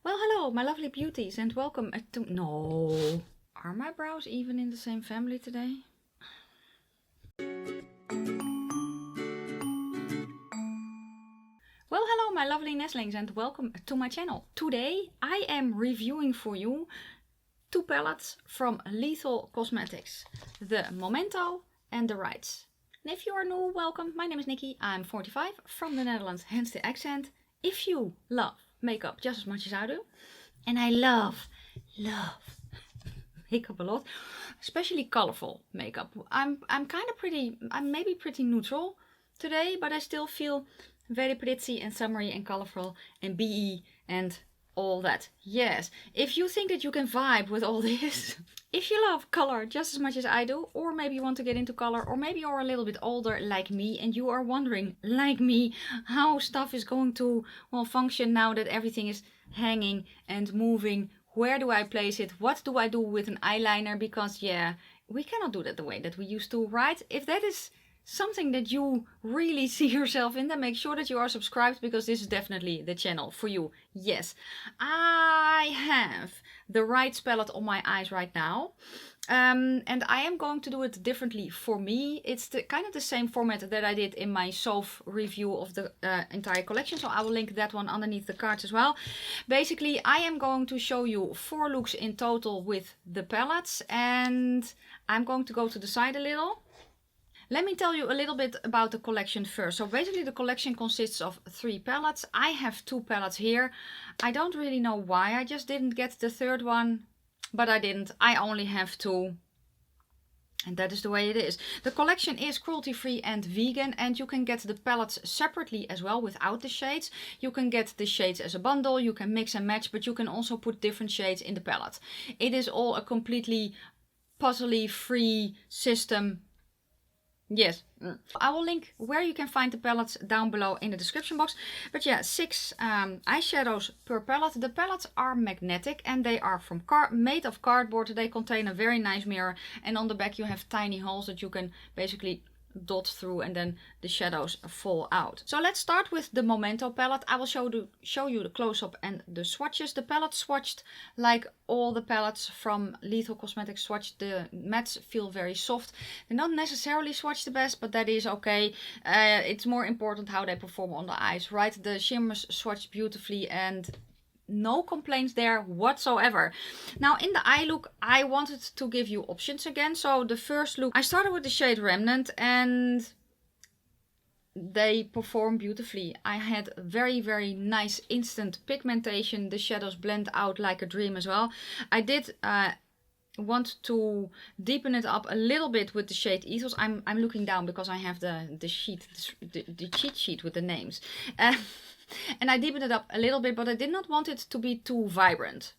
Well, hello, my lovely beauties, and welcome to... No. Are my brows even in the same family today? Well, hello, my lovely nestlings, and welcome to my channel. Today, I am reviewing for you two palettes from Lethal Cosmetics. The Momento and the Rites. And if you are new, welcome. My name is Nikki. I'm 45, from the Netherlands, hence the accent. If you love makeup just as much as I do, and I love makeup a lot, especially colorful makeup. I'm maybe pretty neutral today, but I still feel very pretty and summery and colorful and BE and all that. Yes, if you think that you can vibe with all this, if you love color just as much as I do, or maybe you want to get into color, or maybe you're a little bit older like me and you are wondering, like me, how stuff is going to, well, function now that everything is hanging and moving. Where do I place it? What do I do with an eyeliner? Because yeah, we cannot do that the way that we used to, right? If that is something that you really see yourself in, then make sure that you are subscribed, because this is definitely the channel for you. Yes, I have the Rites palette on my eyes right now. And I am going to do it differently for me. It's kind of the same format that I did in my Soph review of the entire collection. So I will link that one underneath the cards as well. Basically, I am going to show you 4 looks in total with the palettes. And I'm going to go to the side a little. Let me tell you a little bit about the collection first. So basically the collection consists of 3 palettes. I have 2 palettes here. I don't really know why I just didn't get the third one, but I didn't. I only have 2. And that is the way it is. The collection is cruelty-free and vegan, and you can get the palettes separately as well without the shades. You can get the shades as a bundle, you can mix and match, but you can also put different shades in the palette. It is all a completely puzzly free system. Yes, I will link where you can find the palettes down below in the description box. But yeah, 6 eyeshadows per palette. The palettes are magnetic and they are from made of cardboard. They contain a very nice mirror, and on the back you have tiny holes that you can basically dot through, and then the shadows fall out. So let's start with the Momento palette. I will show you the close-up and the swatches. The palette swatched like all the palettes from Lethal Cosmetics swatched. The mattes feel very soft. They're not necessarily swatched the best, but that is okay. It's more important how they perform on the eyes, right? The shimmers swatched beautifully and no complaints there whatsoever. Now in the eye look, I wanted to give you options again. So the first look, I started with the shade Remnant and they perform beautifully. I had very nice instant pigmentation. The shadows blend out like a dream as well. I did want to deepen it up a little bit with the shade Ethos. I'm looking down because I have the cheat sheet with the names. And I deepened it up a little bit, but I did not want it to be too vibrant.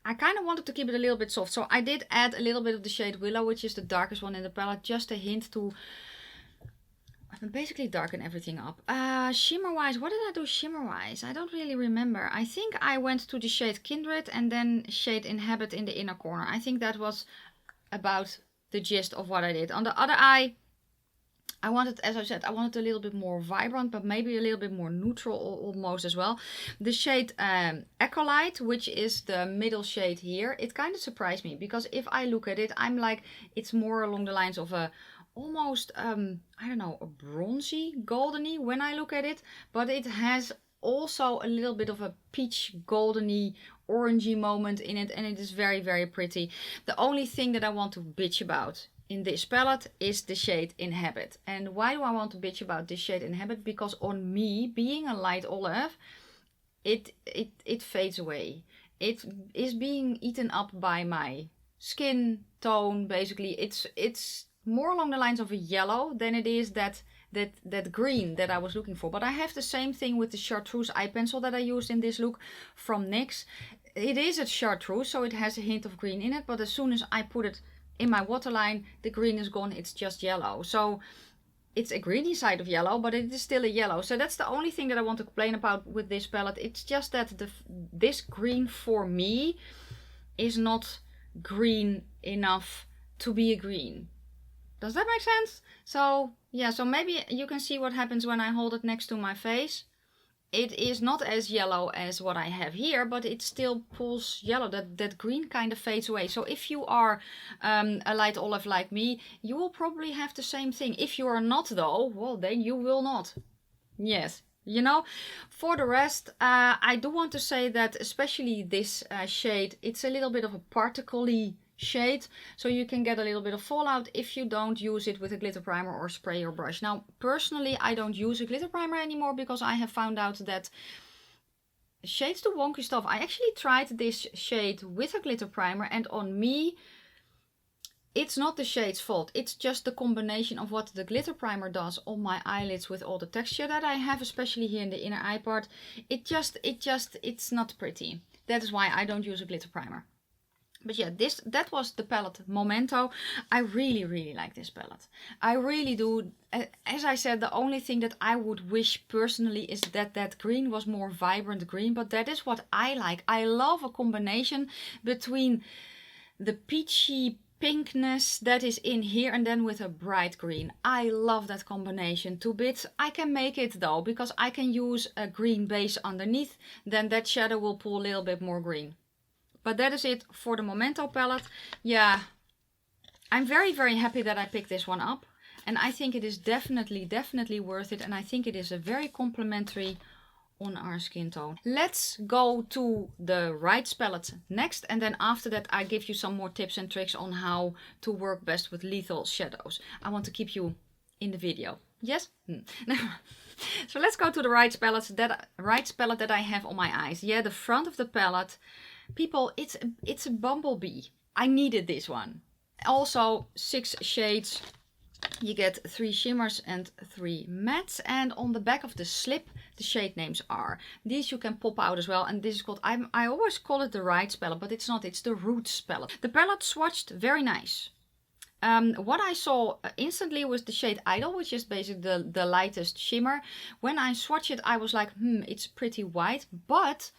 I kind of wanted to keep it a little bit soft. So I did add a little bit of the shade Willow, which is the darkest one in the palette. Just a hint to basically darken everything up. Shimmer wise, what did I do shimmer wise? I don't really remember. I think I went to the shade Kindred and then shade Inhabit in the inner corner. I think that was about the gist of what I did. On the other eye, I wanted, as I said, I wanted a little bit more vibrant, but maybe a little bit more neutral almost as well. The shade Acolyte, which is the middle shade here, it kind of surprised me, because if I look at it, I'm like, it's more along the lines of a almost, I don't know, a bronzy, goldeny when I look at it, but it has also a little bit of a peach, goldeny, orangey moment in it, and it is very pretty. The only thing that I want to bitch about in this palette is the shade Inhabit. And why do I want to bitch about this shade Inhabit? Because on me, being a light olive, it fades away. It is being eaten up by my skin tone. Basically, it's more along the lines of a yellow than it is that green that I was looking for. But I have the same thing with the Chartreuse eye pencil that I used in this look from NYX. It is a Chartreuse, so it has a hint of green in it, but as soon as I put it in my waterline, the green is gone, it's just yellow. So it's a greeny side of yellow, but it is still a yellow. So that's the only thing that I want to complain about with this palette. It's just that this green for me is not green enough to be a green. Does that make sense? So yeah, so maybe you can see what happens when I hold it next to my face. it is not as yellow as what I have here, but it still pulls yellow. That green kind of fades away. So if you are a light olive like me, you will probably have the same thing. If you are not though, well, then you will not. Yes. You know, for the rest, I do want to say that especially this shade, it's a little bit of a particle-y shade, so you can get a little bit of fallout if you don't use it with a glitter primer or spray or brush. Now, personally, I don't use a glitter primer anymore because I have found out that shades do wonky stuff. I actually tried this shade with a glitter primer, and on me, it's not the shade's fault. It's just the combination of what the glitter primer does on my eyelids with all the texture that I have, especially here in the inner eye part. It's not pretty. That is why I don't use a glitter primer. But yeah, that was the palette Momento. I really like this palette. I really do. As I said, the only thing that I would wish personally is that green was more vibrant green. But that is what I like. I love a combination between the peachy pinkness that is in here and then with a bright green. I love that combination to bits. I can make it though, because I can use a green base underneath. Then that shadow will pull a little bit more green. But that is it for the Momento palette. Yeah, I'm very happy that I picked this one up. And I think it is definitely worth it. And I think it is a very complimentary on our skin tone. Let's go to the Rites palette next. And then after that, I give you some more tips and tricks on how to work best with lethal shadows. I want to keep you in the video. Yes? So let's go to the Rites palette that I have on my eyes. Yeah, the front of the palette. People, it's a bumblebee. I needed this one. Also 6 shades. You get 3 shimmers and 3 mattes. And on the back of the slip, the shade names are. These you can pop out as well. And this is called, I always call it the Rites palette, but it's not. It's the Roots palette. The palette swatched very nice. What I saw instantly was the shade Idol, which is basically the lightest shimmer. When I swatched it, I was like, it's pretty white. But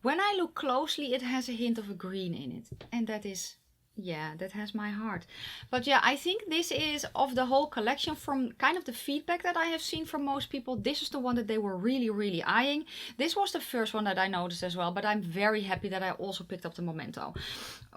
when I look closely, it has a hint of a green in it. And that is, yeah, that has my heart. But yeah, I think this is, of the whole collection, from kind of the feedback that I have seen from most people, this is the one that they were really eyeing. This was the first one that I noticed as well. But I'm very happy that I also picked up the Momento.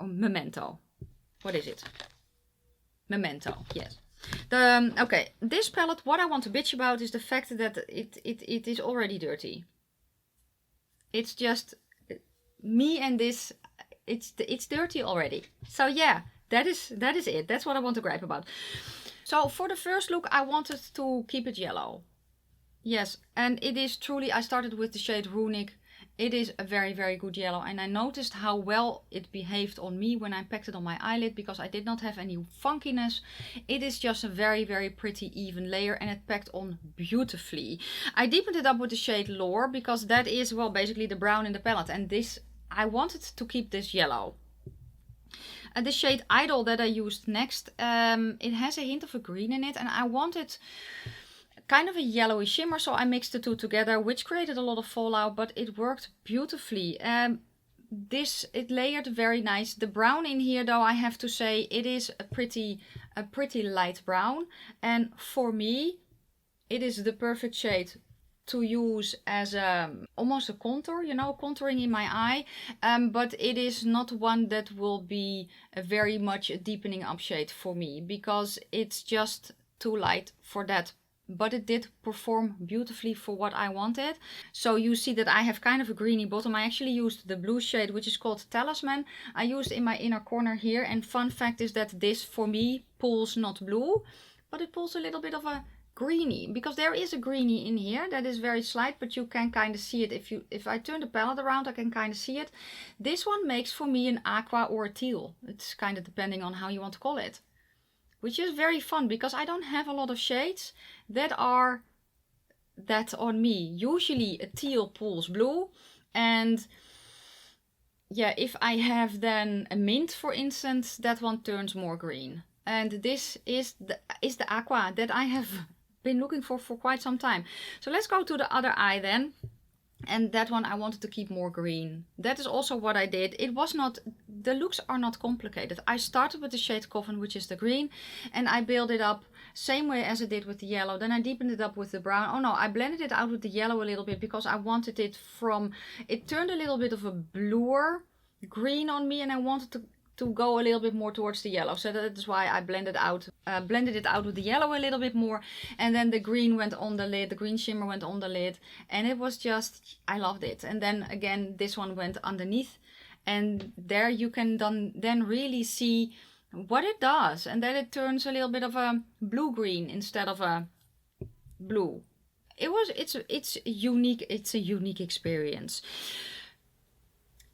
Memento. What is it? Memento, yes. Okay, this palette, what I want to bitch about is the fact that it is already dirty. It's just me and this, it's dirty already. So yeah, that is it. That's what I want to gripe about. So for the first look, I wanted to keep it yellow. Yes, and it is truly, I started with the shade Runic. It is a very good yellow, and I noticed how well it behaved on me when I packed it on my eyelid, because I did not have any funkiness. It is just a very pretty even layer, and it packed on beautifully. I deepened it up with the shade Lore, because that is, well, basically the brown in the palette, and this, I wanted to keep this yellow. The shade Idol that I used next, it has a hint of a green in it, and I wanted kind of a yellowy shimmer, so I mixed the two together, which created a lot of fallout, but it worked beautifully. It layered very nice. The brown in here, though, I have to say, it is a pretty light brown, and for me, it is the perfect shade to use as almost a contour, you know, contouring in my eye, but it is not one that will be a very much a deepening up shade for me, because it's just too light for that. But it did perform beautifully for what I wanted. So you see that I have kind of a greeny bottom. I actually used the blue shade, which is called Talisman. I used in my inner corner here. And fun fact is that this, for me, pulls not blue, but it pulls a little bit of a greeny. Because there is a greeny in here that is very slight, but you can kind of see it. If I turn the palette around, I can kind of see it. This one makes for me an aqua or a teal. It's kind of depending on how you want to call it. Which is very fun, because I don't have a lot of shades that are that on me. Usually a teal pulls blue, and yeah, if I have then a mint, for instance, that one turns more green. And this is the aqua that I have been looking for quite some time. So let's go to the other eye then. And that one I wanted to keep more green. That is also what I did. It was not, the looks are not complicated. I started with the shade Coffin, which is the green, and I built it up same way as I did with the yellow. Then I deepened it up with the brown. Oh no, I blended it out with the yellow a little bit because I wanted it it turned a little bit of a bluer green on me, and I wanted to go a little bit more towards the yellow. So that is why I blended it out with the yellow a little bit more. And then the green went on the lid, the green shimmer went on the lid. And it was just, I loved it. And then again, this one went underneath. And there you can then really see what it does. And then it turns a little bit of a blue-green instead of a blue. It's unique. It's a unique experience.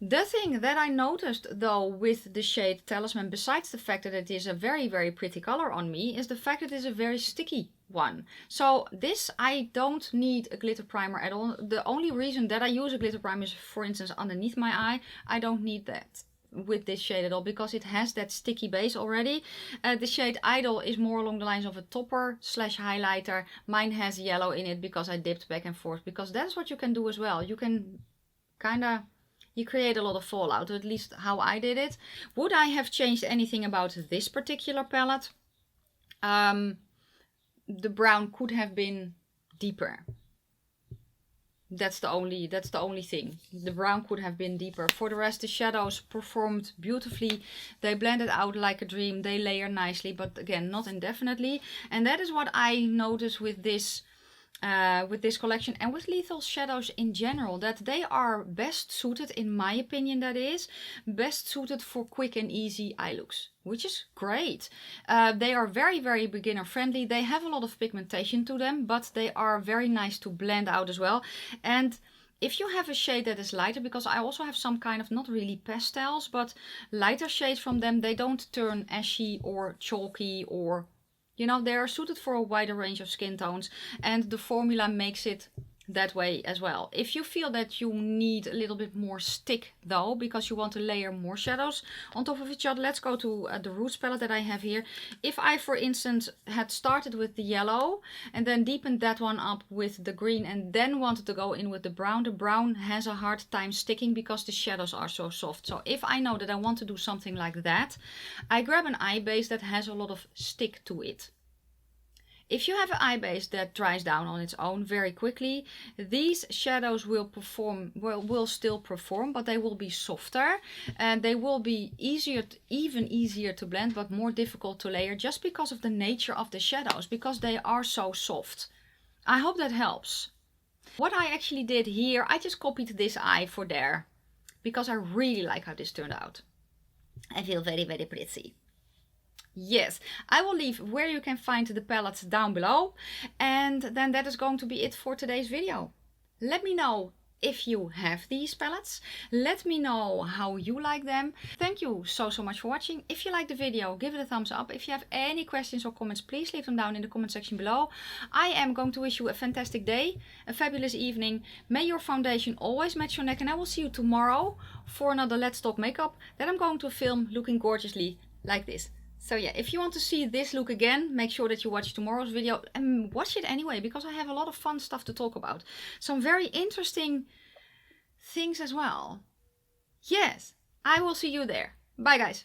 The thing that I noticed though with the shade Talisman, besides the fact that it is a very, very pretty color on me, is the fact that it is a very sticky one. So this, I don't need a glitter primer at all. The only reason that I use a glitter primer is, for instance, underneath my eye. I don't need that with this shade at all because it has that sticky base already. The shade Idol is more along the lines of a topper / highlighter. Mine has yellow in it because I dipped back and forth, because that's what you can do as well. You can you create a lot of fallout, at least how I did it. Would I have changed anything about this particular palette? The brown could have been deeper. That's the only thing. The brown could have been deeper. For the rest, the shadows performed beautifully. They blended out like a dream. They layer nicely, but again, not indefinitely. And that is what I noticed with this collection and with Lethal Shadows in general, that they are best suited, in my opinion, that is best suited for quick and easy eye looks, which is great. They are very, very beginner friendly. They have a lot of pigmentation to them, but they are very nice to blend out as well. And if you have a shade that is lighter, because I also have some kind of, not really pastels, but lighter shades from them, they don't turn ashy or chalky, or you know, they are suited for a wider range of skin tones, and the formula makes it that way as well. If you feel that you need a little bit more stick though, because you want to layer more shadows on top of each other, let's go to the Roots palette that I have here. If I, for instance, had started with the yellow and then deepened that one up with the green and then wanted to go in with the brown has a hard time sticking because the shadows are so soft. So if I know that I want to do something like that, I grab an eye base that has a lot of stick to it. If you have an eye base that dries down on its own very quickly, these shadows will still perform, but they will be softer and they will be even easier to blend, but more difficult to layer, just because of the nature of the shadows, because they are so soft. I hope that helps. What I actually did here, I just copied this eye for there, because I really like how this turned out. I feel very, very pretty. Yes, I will leave where you can find the palettes down below, and then that is going to be it for today's video. Let me know if you have these palettes. Let me know how you like them. Thank you so much for watching. If you like the video, give it a thumbs up. If you have any questions or comments, please leave them down in the comment section below. I am going to wish you a fantastic day, a fabulous evening. May your foundation always match your neck, and I will see you tomorrow for another Let's Talk Makeup that I'm going to film looking gorgeously like this. So yeah, if you want to see this look again, make sure that you watch tomorrow's video, and watch it anyway, because I have a lot of fun stuff to talk about. Some very interesting things as well. Yes, I will see you there. Bye guys.